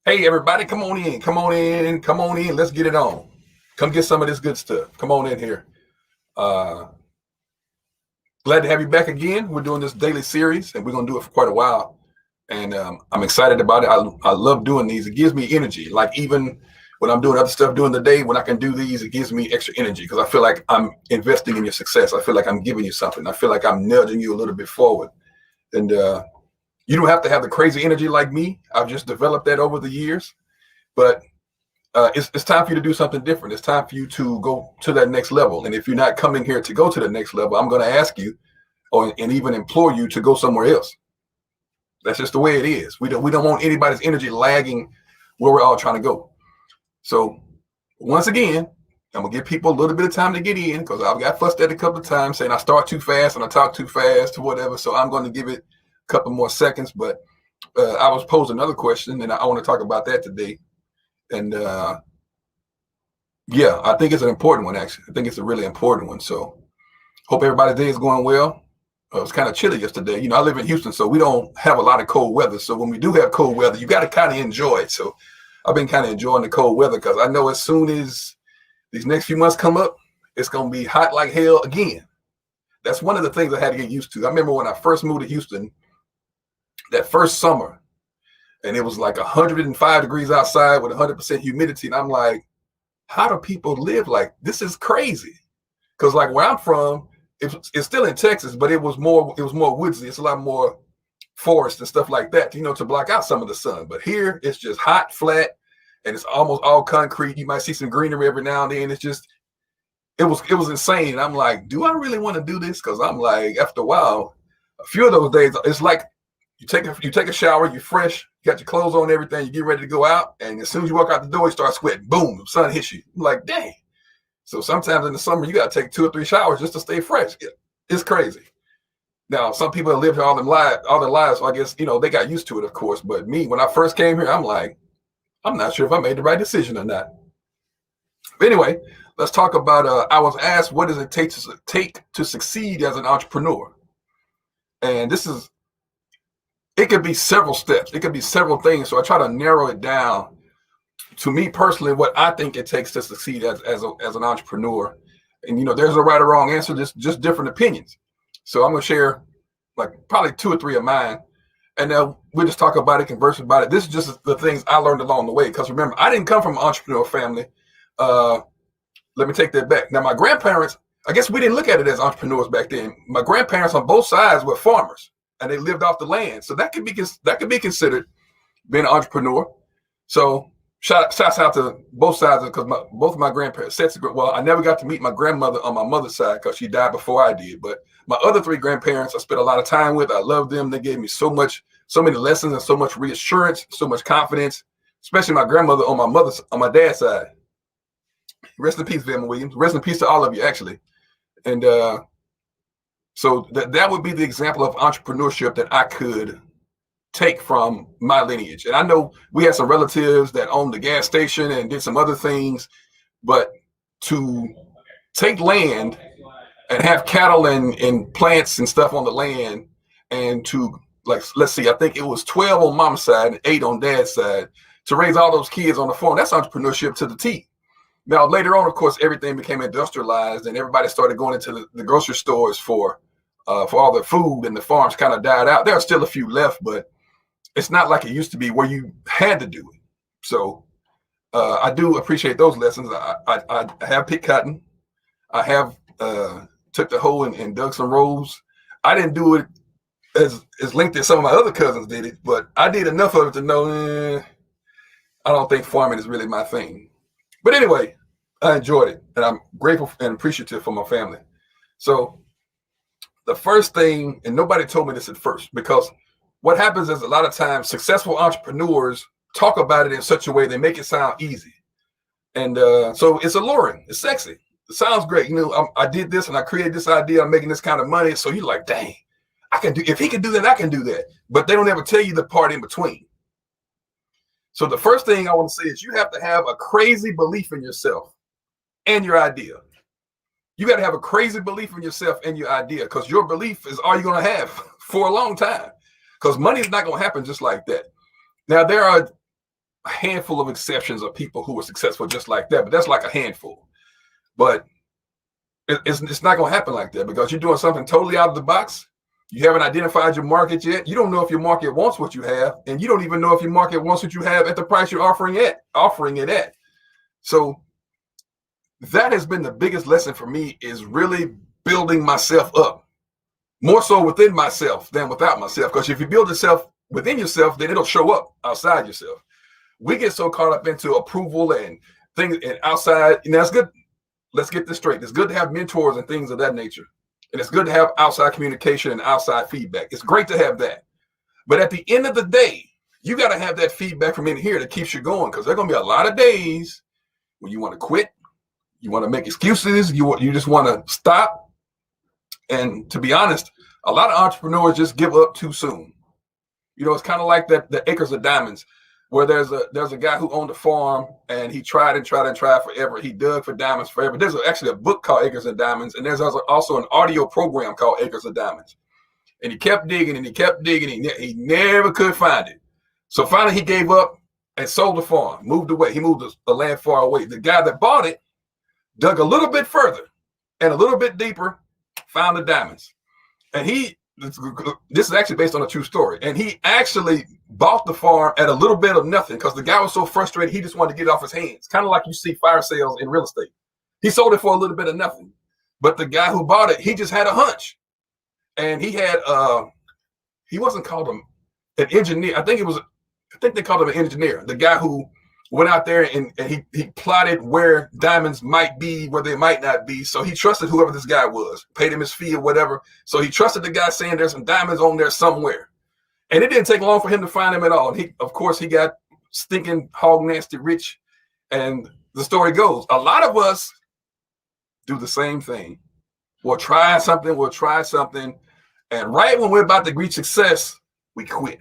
Hey, everybody, come on in, come on in, come on in. Let's get it on. Come get some of this good stuff. Come on in here. Uh, Glad to have you back again. We're doing this daily series, and we're going to do it for quite a while. And I'm excited about it. I love doing these. It gives me energy. Like even when I'm doing other stuff during the day, when I can do these, it gives me extra energy because I feel like I'm investing in your success. I feel like I'm giving you something. I feel like I'm nudging you a little bit forward. And you don't have to have the crazy energy like me. I've just developed that over the years. But it's time for you to do something different. It's time for you to go to that next level. And if you're not coming here to go to the next level, I'm going to ask you and even implore you to go somewhere else. That's just the way it is. We don't want anybody's energy lagging where we're all trying to go. So once again, I'm going to give people a little bit of time to get in because I've got fussed at a couple of times saying I start too fast and I talk too fast or whatever. So I'm going to give it a couple more seconds. But I was posed another question, and I want to talk about that today. And yeah, I think it's an important one, actually. I think it's a really important one. So hope everybody's day is going well. It was kind of chilly yesterday. You know, I live in Houston, so we don't have a lot of cold weather. So when we do have cold weather, you got to kind of enjoy it. So I've been kind of enjoying the cold weather because I know as soon as these next few months come up, it's going to be hot like hell again. That's one of the things I had to get used to. I remember when I first moved to Houston, that first summer, and it was like 105 degrees outside with 100% humidity. And I'm like, how do people live like this? Is crazy. Because like where I'm from, it's still in Texas, but it was more woodsy. It's a lot more forest and stuff like that, you know, to block out some of the sun. But here it's just hot, flat, and it's almost all concrete. You might see some greenery every now and then. It's just, it was insane. And I'm like, do I really want to do this? Because I'm like, after a while, a few of those days, it's like you take a shower, you're fresh, you got your clothes on, everything, you get ready to go out, and as soon as you walk out the door, you start sweating. Boom, the sun hits you. I'm like, dang. So sometimes in the summer, you got to take 2 or 3 showers just to stay fresh. It's crazy. Now, some people have lived here all their lives, so I guess, you know, they got used to it, of course. But me, when I first came here, I'm like, I'm not sure if I made the right decision or not. But anyway, let's talk about, I was asked, what does it take to succeed as an entrepreneur? And it could be several steps. It could be several things. So I try to narrow it down to me personally, what I think it takes to succeed as an entrepreneur. And, you know, there's no right or wrong answer, just different opinions. So I'm going to share like probably 2 or 3 of mine. And then we'll just talk about it, converse about it. This is just the things I learned along the way. Because remember, I didn't come from an entrepreneurial family. Let me take that back. Now, my grandparents, I guess we didn't look at it as entrepreneurs back then. My grandparents on both sides were farmers. And they lived off the land, so that could be considered being an entrepreneur. So shouts out to both sides because both of my grandparents. Well, I never got to meet my grandmother on my mother's side because she died before I did. But my other 3 grandparents, I spent a lot of time with. I love them. They gave me so many lessons and so much reassurance, so much confidence. Especially my grandmother on my dad's side. Rest in peace, Vilma Williams. Rest in peace to all of you, actually. And so that would be the example of entrepreneurship that I could take from my lineage. And I know we had some relatives that owned the gas station and did some other things, but to take land and have cattle and plants and stuff on the land and to, like, let's see, I think it was 12 on mom's side and 8 on dad's side, to raise all those kids on the farm, that's entrepreneurship to the T. Now, later on, of course, everything became industrialized and everybody started going into the grocery stores for all the food, and the farms kind of died out. There are still a few left, but it's not like it used to be where you had to do it. So I do appreciate those lessons. I have picked cotton. I have took the hoe and dug some rows. I didn't do it as lengthy as some of my other cousins did it, but I did enough of it to know I don't think farming is really my thing. But anyway, I enjoyed it, and I'm grateful and appreciative for my family. So the first thing, and nobody told me this at first, because what happens is a lot of times successful entrepreneurs talk about it in such a way they make it sound easy. And so it's alluring. It's sexy. It sounds great. You know, I did this and I created this idea. I'm making this kind of money. So you're like, dang, if he can do that, I can do that. But they don't ever tell you the part in between. So the first thing I want to say is you have to have a crazy belief in yourself and your idea. You got to have a crazy belief in yourself and your idea, because your belief is all you're going to have for a long time, because money is not going to happen just like that. Now, there are a handful of exceptions of people who are successful just like that, but that's like a handful. But it's not going to happen like that because you're doing something totally out of the box. You haven't identified your market yet. You don't know if your market wants what you have, and you don't even know if your market wants what you have at the price you're offering it at. So that has been the biggest lesson for me, is really building myself up, more so within myself than without myself. Because if you build yourself within yourself, then it'll show up outside yourself. We get so caught up into approval and things and outside. That's good. Let's get this straight. It's good to have mentors and things of that nature. And it's good to have outside communication and outside feedback. It's great to have that. But at the end of the day, you got to have that feedback from in here that keeps you going, because there are going to be a lot of days when you want to quit, you want to make excuses, you just want to stop. And to be honest, a lot of entrepreneurs just give up too soon. It's kind of like the Acres of Diamonds, where there's a guy who owned a farm, and he tried forever. He dug for diamonds forever. There's actually a book called Acres of Diamonds, and there's also an audio program called Acres of Diamonds. And he kept digging and he kept digging. He never could find it. So finally he gave up and sold the farm, moved away. He moved the land far away. The guy that bought it dug a little bit further and a little bit deeper, found the diamonds. And this is actually based on a true story. And he actually bought the farm at a little bit of nothing because the guy was so frustrated, he just wanted to get it off his hands. Kind of like you see fire sales in real estate. He sold it for a little bit of nothing. But the guy who bought it, he just had a hunch. And he had, he wasn't called an engineer. I think they called him an engineer. The guy who went out there and he plotted where diamonds might be, where they might not be. So he trusted whoever this guy was, paid him his fee or whatever. So he trusted the guy saying there's some diamonds on there somewhere. And it didn't take long for him to find them at all. And of course, he got stinking hog nasty rich. And the story goes, a lot of us do the same thing. We'll try something. And right when we're about to reach success, we quit.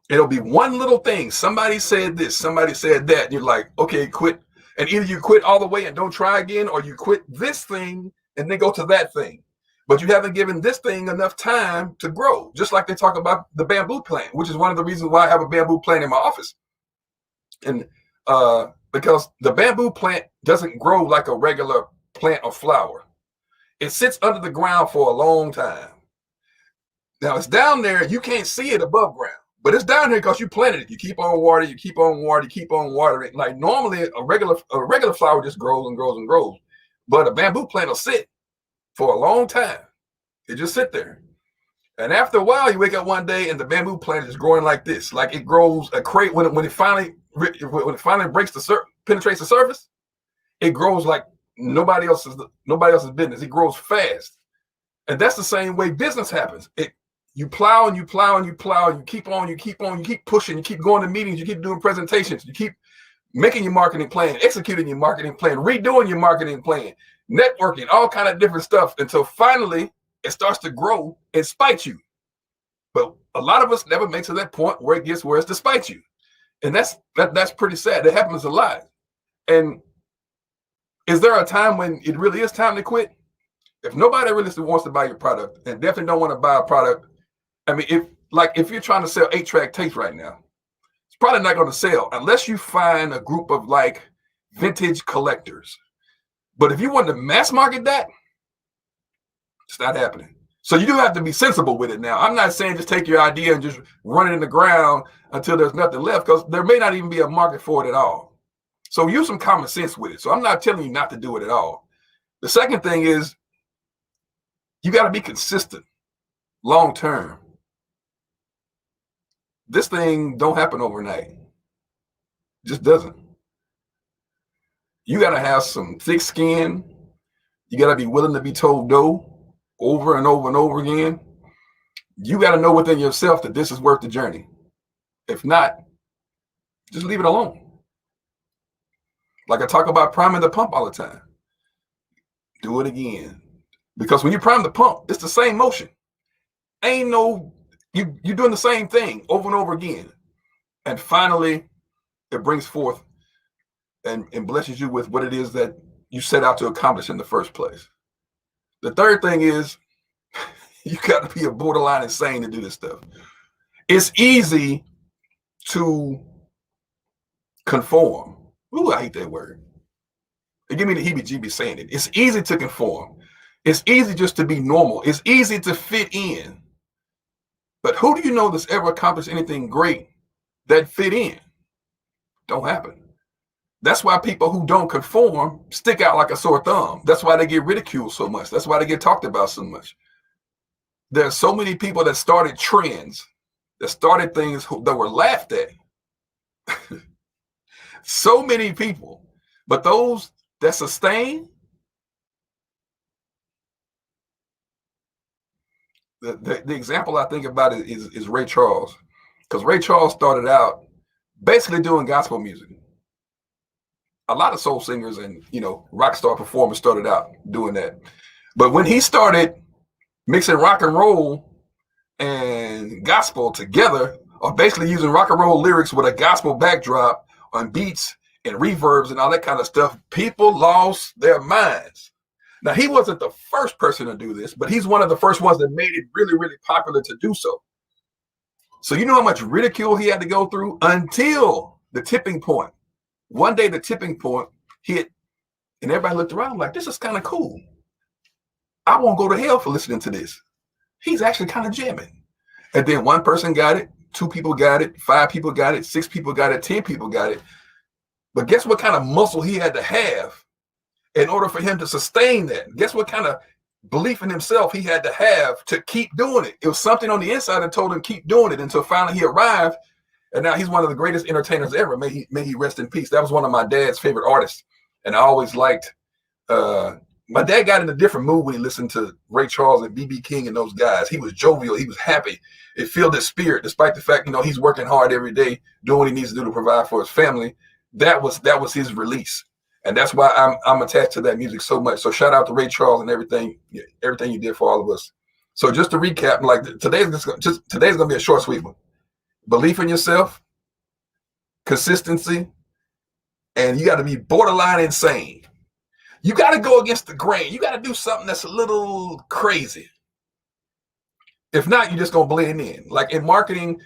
It'll be one little thing. Somebody said this, somebody said that. And you're like, okay, quit. And either you quit all the way and don't try again, or you quit this thing and then go to that thing. But you haven't given this thing enough time to grow. Just like they talk about the bamboo plant, which is one of the reasons why I have a bamboo plant in my office. And because the bamboo plant doesn't grow like a regular plant or flower. It sits under the ground for a long time. Now it's down there. You can't see it above ground. But it's down here because you planted it. You keep on watering, you keep on watering. Like normally a regular flower just grows and grows and grows. But a bamboo plant will sit for a long time. It just sit there. And after a while, you wake up one day and the bamboo plant is growing like this. Like it grows a crate when it finally penetrates the surface, it grows like nobody else's business. It grows fast. And that's the same way business happens. You plow and you plow and you plow, and you keep pushing, you keep going to meetings, you keep doing presentations, you keep making your marketing plan, executing your marketing plan, redoing your marketing plan, networking, all kind of different stuff until finally it starts to grow and spite you. But a lot of us never make to that point where it's to spite you. And that's pretty sad. That happens a lot. And is there a time when it really is time to quit? If nobody really wants to buy your product and definitely don't want to buy a product, I mean, if you're trying to sell 8-track tapes right now, it's probably not going to sell unless you find a group of like vintage collectors. But if you want to mass market that, it's not happening. So you do have to be sensible with it now. I'm not saying just take your idea and just run it in the ground until there's nothing left, because there may not even be a market for it at all. So use some common sense with it. So I'm not telling you not to do it at all. The second thing is you got to be consistent long term. This thing don't happen overnight. It just doesn't. You got to have some thick skin. You got to be willing to be told no over and over and over again. You got to know within yourself that this is worth the journey. If not, just leave it alone. Like I talk about priming the pump all the time. Do it again. Because when you prime the pump, it's the same motion. You're doing the same thing over and over again. And finally, it brings forth and blesses you with what it is that you set out to accomplish in the first place. The third thing is you got to be a borderline insane to do this stuff. It's easy to conform. Ooh, I hate that word. It give me the heebie-jeebies saying it. It's easy to conform. It's easy just to be normal. It's easy to fit in. But who do you know that's ever accomplished anything great that fit in? Don't happen. That's why people who don't conform stick out like a sore thumb. That's why they get ridiculed so much. That's why they get talked about so much. There are so many people that started trends, that started things that were laughed at. So many people. But those that sustain, the example I think about is Ray Charles. Because Ray Charles started out basically doing gospel music. A lot of soul singers and, rock star performers started out doing that. But when he started mixing rock and roll and gospel together, or basically using rock and roll lyrics with a gospel backdrop on beats and reverbs and all that kind of stuff, people lost their minds. Now, he wasn't the first person to do this, but he's one of the first ones that made it really, really popular to do so. So you know how much ridicule he had to go through until the tipping point. One day the tipping point hit and everybody looked around like, this is kind of cool. I won't go to hell for listening to this. He's actually kind of jamming. And then one person got it, 2 people got it, 5 people got it, 6 people got it, 10 people got it. But guess what kind of muscle he had to have in order for him to sustain that? Guess what kind of belief in himself he had to have to keep doing it? It was something on the inside that told him keep doing it until finally he arrived. And now he's one of the greatest entertainers ever. May he rest in peace. That was one of my dad's favorite artists. And I always liked, my dad got in a different mood when he listened to Ray Charles and B.B. King and those guys. He was jovial. He was happy. It filled his spirit, despite the fact, he's working hard every day, doing what he needs to do to provide for his family. That was his release. And that's why I'm attached to that music so much. So shout out to Ray Charles and everything you did for all of us. So just to recap, like today's gonna be a short, sweet one. Belief in yourself, consistency, and you got to be borderline insane. You got to go against the grain. You got to do something that's a little crazy. If not, you're just going to blend in. Like in marketing,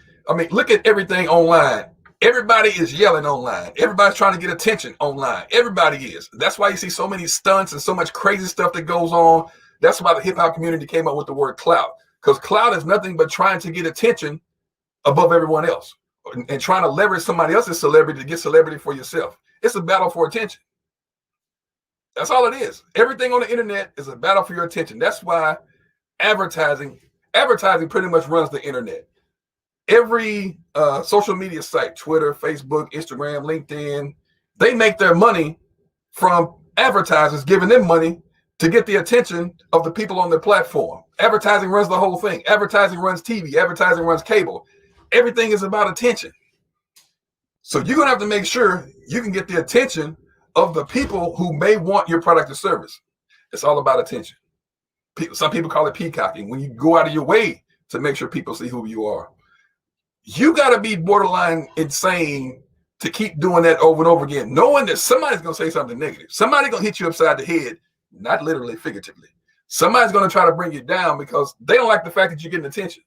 look at everything online. Everybody is yelling online. Everybody's trying to get attention online. Everybody is. That's why you see so many stunts and so much crazy stuff that goes on. That's why the hip hop community came up with the word clout, because clout is nothing but trying to get attention above everyone else and trying to leverage somebody else's celebrity to get celebrity for yourself. It's a battle for attention. That's all it is. Everything on the internet is a battle for your attention. That's why advertising pretty much runs the internet. Every social media site, Twitter, Facebook, Instagram, LinkedIn, they make their money from advertisers giving them money to get the attention of the people on their platform. Advertising runs the whole thing. Advertising runs TV. Advertising runs cable. Everything is about attention. So you're going to have to make sure you can get the attention of the people who may want your product or service. It's all about attention. Some people call it peacocking, when you go out of your way to make sure people see who you are. You got to be borderline insane to keep doing that over and over again, knowing that somebody's going to say something negative. Somebody's going to hit you upside the head, not literally, figuratively. Somebody's going to try to bring you down because they don't like the fact that you're getting attention.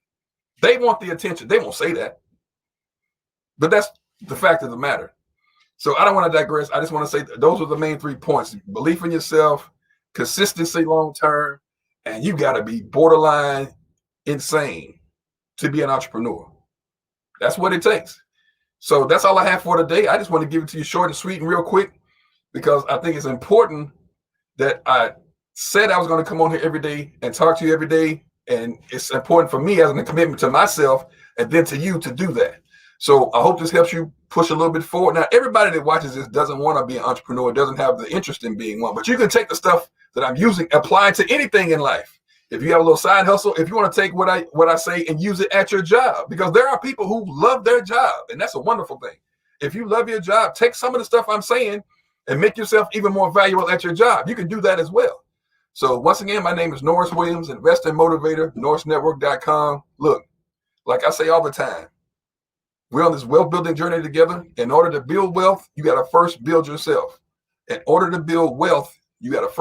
They want the attention. They won't say that. But that's the fact of the matter. So I don't want to digress. I just want to say those are the main 3 points. Belief in yourself, consistency long-term, and you got to be borderline insane to be an entrepreneur. That's what it takes. So that's all I have for today. I just want to give it to you short and sweet and real quick, because I think it's important that I said I was going to come on here every day and talk to you every day. And it's important for me as a commitment to myself and then to you to do that. So I hope this helps you push a little bit forward. Now, everybody that watches this doesn't want to be an entrepreneur, doesn't have the interest in being one, but you can take the stuff that I'm using, apply it to anything in life. If you have a little side hustle, if you want to take what I say and use it at your job, because there are people who love their job, and that's a wonderful thing. If you love your job, take some of the stuff I'm saying and make yourself even more valuable at your job. You can do that as well. So once again, my name is Norris Williams, investor and motivator, NorrisNetwork.com. Look, like I say all the time, we're on this wealth building journey together. In order to build wealth, you got to first build yourself. In order to build wealth, you got to first